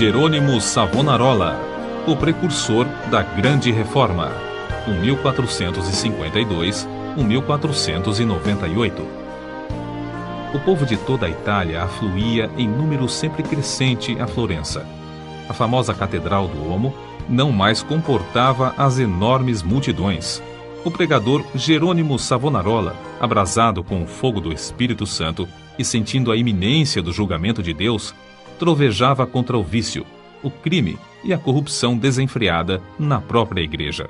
Jerônimo Savonarola, o precursor da Grande Reforma, 1452–1498. O povo de toda a Itália afluía em número sempre crescente a Florença. A famosa Catedral do Duomo não mais comportava as enormes multidões. O pregador Jerônimo Savonarola, abrasado com o fogo do Espírito Santo e sentindo a iminência do julgamento de Deus, trovejava contra o vício, o crime e a corrupção desenfreada na própria igreja.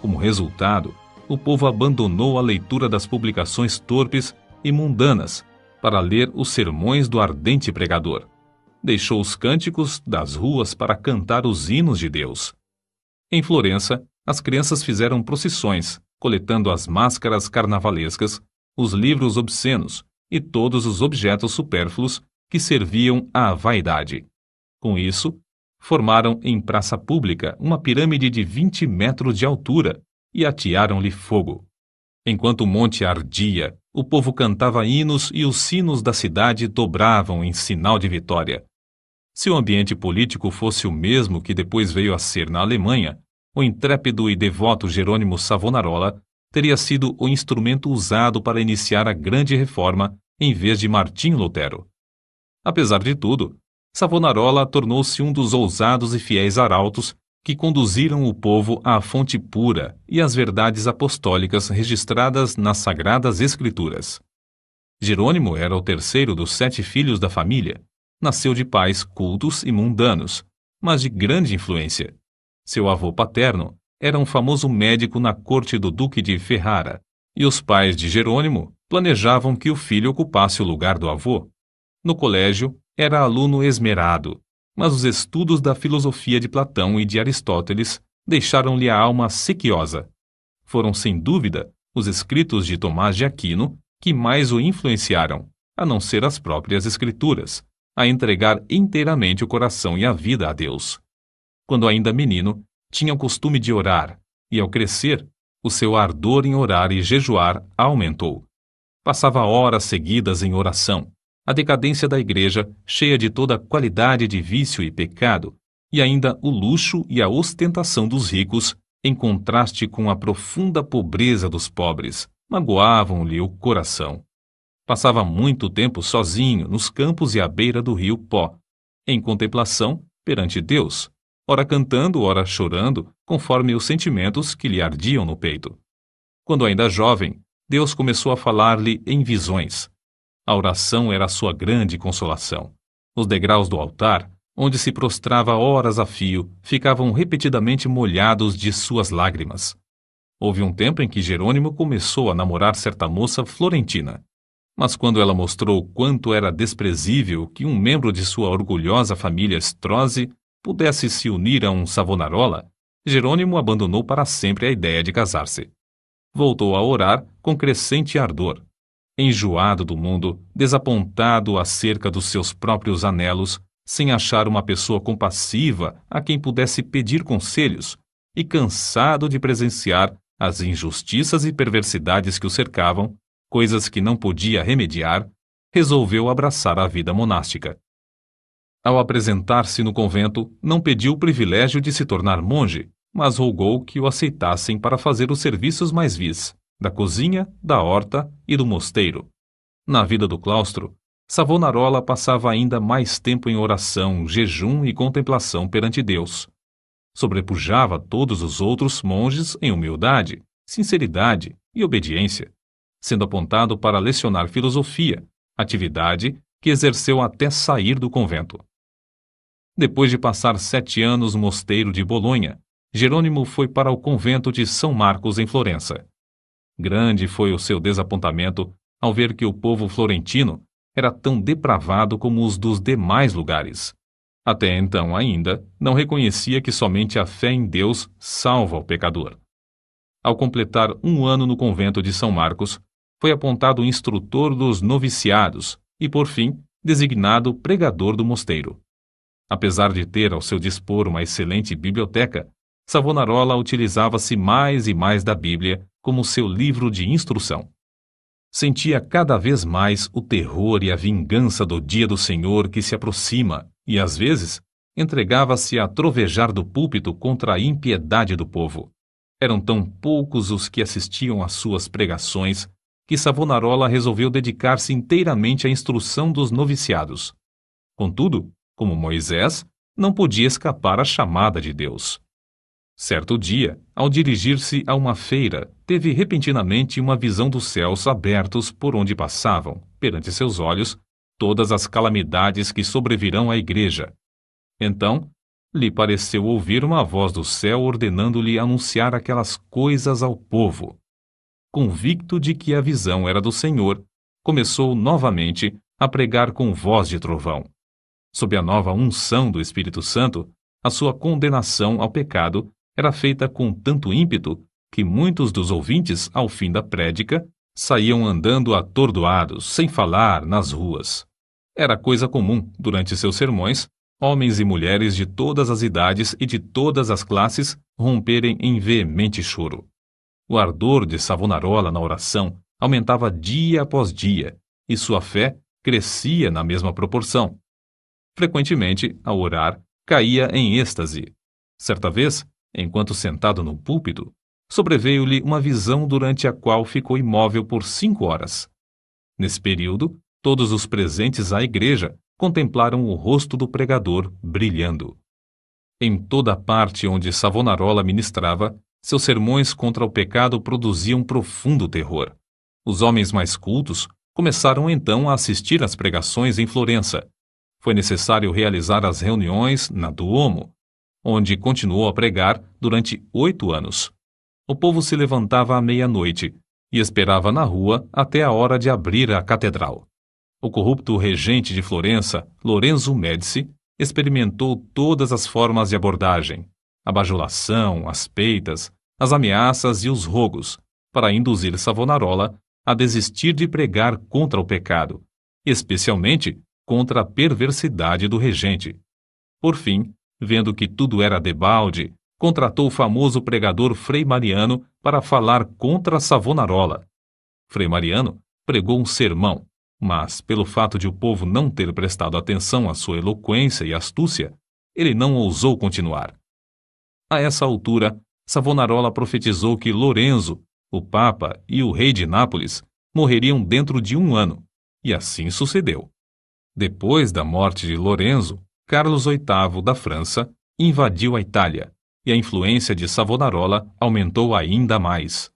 Como resultado, o povo abandonou a leitura das publicações torpes e mundanas para ler os sermões do ardente pregador. Deixou os cânticos das ruas para cantar os hinos de Deus. Em Florença, as crianças fizeram procissões, coletando as máscaras carnavalescas, os livros obscenos e todos os objetos supérfluos que serviam à vaidade. Com isso, formaram em praça pública uma pirâmide de 20 metros de altura e atearam-lhe fogo. Enquanto o monte ardia, o povo cantava hinos e os sinos da cidade dobravam em sinal de vitória. Se o ambiente político fosse o mesmo que depois veio a ser na Alemanha, o intrépido e devoto Jerônimo Savonarola teria sido o instrumento usado para iniciar a Grande Reforma em vez de Martinho Lutero. Apesar de tudo, Savonarola tornou-se um dos ousados e fiéis arautos que conduziram o povo à fonte pura e às verdades apostólicas registradas nas Sagradas Escrituras. Jerônimo era o terceiro dos 7 filhos da família. Nasceu de pais cultos e mundanos, mas de grande influência. Seu avô paterno era um famoso médico na corte do Duque de Ferrara, e os pais de Jerônimo planejavam que o filho ocupasse o lugar do avô. No colégio, era aluno esmerado, mas os estudos da filosofia de Platão e de Aristóteles deixaram-lhe a alma sequiosa. Foram, sem dúvida, os escritos de Tomás de Aquino que mais o influenciaram, a não ser as próprias escrituras, a entregar inteiramente o coração e a vida a Deus. Quando ainda menino, tinha o costume de orar, e ao crescer, o seu ardor em orar e jejuar aumentou. Passava horas seguidas em oração. A decadência da igreja, cheia de toda qualidade de vício e pecado, e ainda o luxo e a ostentação dos ricos, em contraste com a profunda pobreza dos pobres, magoavam-lhe o coração. Passava muito tempo sozinho nos campos e à beira do rio Pó, em contemplação perante Deus, ora cantando, ora chorando, conforme os sentimentos que lhe ardiam no peito. Quando ainda jovem, Deus começou a falar-lhe em visões. A oração era a sua grande consolação. Os degraus do altar, onde se prostrava horas a fio, ficavam repetidamente molhados de suas lágrimas. Houve um tempo em que Jerônimo começou a namorar certa moça florentina. Mas quando ela mostrou quanto era desprezível que um membro de sua orgulhosa família Strozzi pudesse se unir a um Savonarola, Jerônimo abandonou para sempre a ideia de casar-se. Voltou a orar com crescente ardor. Enjoado do mundo, desapontado acerca dos seus próprios anelos, sem achar uma pessoa compassiva a quem pudesse pedir conselhos, e cansado de presenciar as injustiças e perversidades que o cercavam, coisas que não podia remediar, resolveu abraçar a vida monástica. Ao apresentar-se no convento, não pediu o privilégio de se tornar monge, mas rogou que o aceitassem para fazer os serviços mais vis, da cozinha, da horta e do mosteiro. Na vida do claustro, Savonarola passava ainda mais tempo em oração, jejum e contemplação perante Deus. Sobrepujava todos os outros monges em humildade, sinceridade e obediência, sendo apontado para lecionar filosofia, atividade que exerceu até sair do convento. Depois de passar 7 anos no mosteiro de Bolonha, Jerônimo foi para o convento de São Marcos em Florença. Grande foi o seu desapontamento ao ver que o povo florentino era tão depravado como os dos demais lugares. Até então ainda não reconhecia que somente a fé em Deus salva o pecador. Ao completar 1 ano no convento de São Marcos, foi apontado instrutor dos noviciados e, por fim, designado pregador do mosteiro. Apesar de ter ao seu dispor uma excelente biblioteca, Savonarola utilizava-se mais e mais da Bíblia como seu livro de instrução. Sentia cada vez mais o terror e a vingança do dia do Senhor que se aproxima e, às vezes, entregava-se a trovejar do púlpito contra a impiedade do povo. Eram tão poucos os que assistiam às suas pregações que Savonarola resolveu dedicar-se inteiramente à instrução dos noviciados. Contudo, como Moisés, não podia escapar à chamada de Deus. Certo dia, ao dirigir-se a uma feira, teve repentinamente uma visão dos céus abertos por onde passavam, perante seus olhos, todas as calamidades que sobrevirão à igreja. Então, lhe pareceu ouvir uma voz do céu ordenando-lhe anunciar aquelas coisas ao povo. Convicto de que a visão era do Senhor, começou novamente a pregar com voz de trovão. Sob a nova unção do Espírito Santo, a sua condenação ao pecado era feita com tanto ímpeto que muitos dos ouvintes, ao fim da prédica, saíam andando atordoados, sem falar, nas ruas. Era coisa comum, durante seus sermões, homens e mulheres de todas as idades e de todas as classes romperem em veemente choro. O ardor de Savonarola na oração aumentava dia após dia, e sua fé crescia na mesma proporção. Frequentemente, ao orar, caía em êxtase. Certa vez, enquanto sentado no púlpito, sobreveio-lhe uma visão durante a qual ficou imóvel por 5 horas. Nesse período, todos os presentes à igreja contemplaram o rosto do pregador brilhando. Em toda a parte onde Savonarola ministrava, seus sermões contra o pecado produziam profundo terror. Os homens mais cultos começaram então a assistir às pregações em Florença. Foi necessário realizar as reuniões na Duomo, onde continuou a pregar durante 8 anos. O povo se levantava à meia-noite e esperava na rua até a hora de abrir a catedral. O corrupto regente de Florença, Lorenzo Médici, experimentou todas as formas de abordagem, a bajulação, as peitas, as ameaças e os rogos, para induzir Savonarola a desistir de pregar contra o pecado, especialmente contra a perversidade do regente. Por fim, vendo que tudo era debalde, contratou o famoso pregador Frei Mariano para falar contra Savonarola. Frei Mariano pregou um sermão, mas, pelo fato de o povo não ter prestado atenção à sua eloquência e astúcia, ele não ousou continuar. A essa altura, Savonarola profetizou que Lorenzo, o Papa e o rei de Nápoles morreriam dentro de 1 ano, e assim sucedeu. Depois da morte de Lorenzo, Carlos VIII da França invadiu a Itália, e a influência de Savonarola aumentou ainda mais.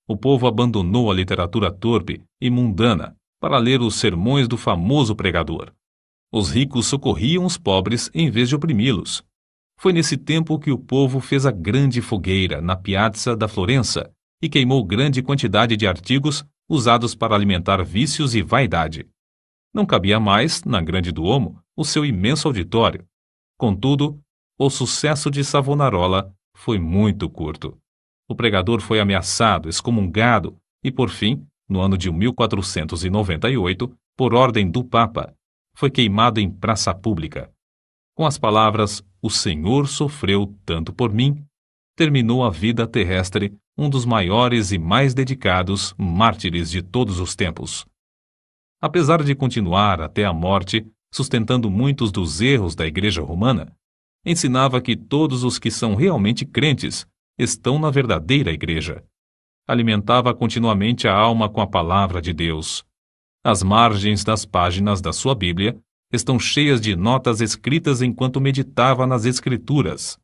O povo abandonou a literatura torpe e mundana para ler os sermões do famoso pregador. Os ricos socorriam os pobres em vez de oprimi-los. Foi nesse tempo que o povo fez a grande fogueira na Piazza da Florença e queimou grande quantidade de artigos usados para alimentar vícios e vaidade. Não cabia mais, na Grande Duomo, o seu imenso auditório. Contudo, o sucesso de Savonarola foi muito curto. O pregador foi ameaçado, excomungado e, por fim, no ano de 1498, por ordem do Papa, foi queimado em praça pública. Com as palavras "O Senhor sofreu tanto por mim", terminou a vida terrestre um dos maiores e mais dedicados mártires de todos os tempos. Apesar de continuar até a morte, sustentando muitos dos erros da Igreja Romana, ensinava que todos os que são realmente crentes estão na verdadeira Igreja. Alimentava continuamente a alma com a palavra de Deus. As margens das páginas da sua Bíblia estão cheias de notas escritas enquanto meditava nas Escrituras.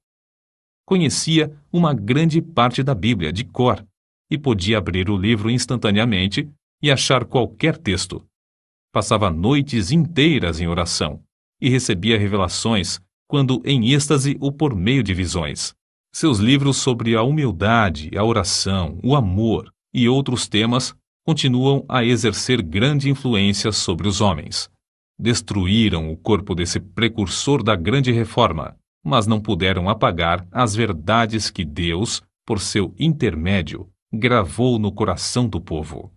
Conhecia uma grande parte da Bíblia de cor e podia abrir o livro instantaneamente e achar qualquer texto. Passava noites inteiras em oração e recebia revelações, quando em êxtase ou por meio de visões. Seus livros sobre a humildade, a oração, o amor e outros temas continuam a exercer grande influência sobre os homens. Destruíram o corpo desse precursor da grande reforma, mas não puderam apagar as verdades que Deus, por seu intermédio, gravou no coração do povo.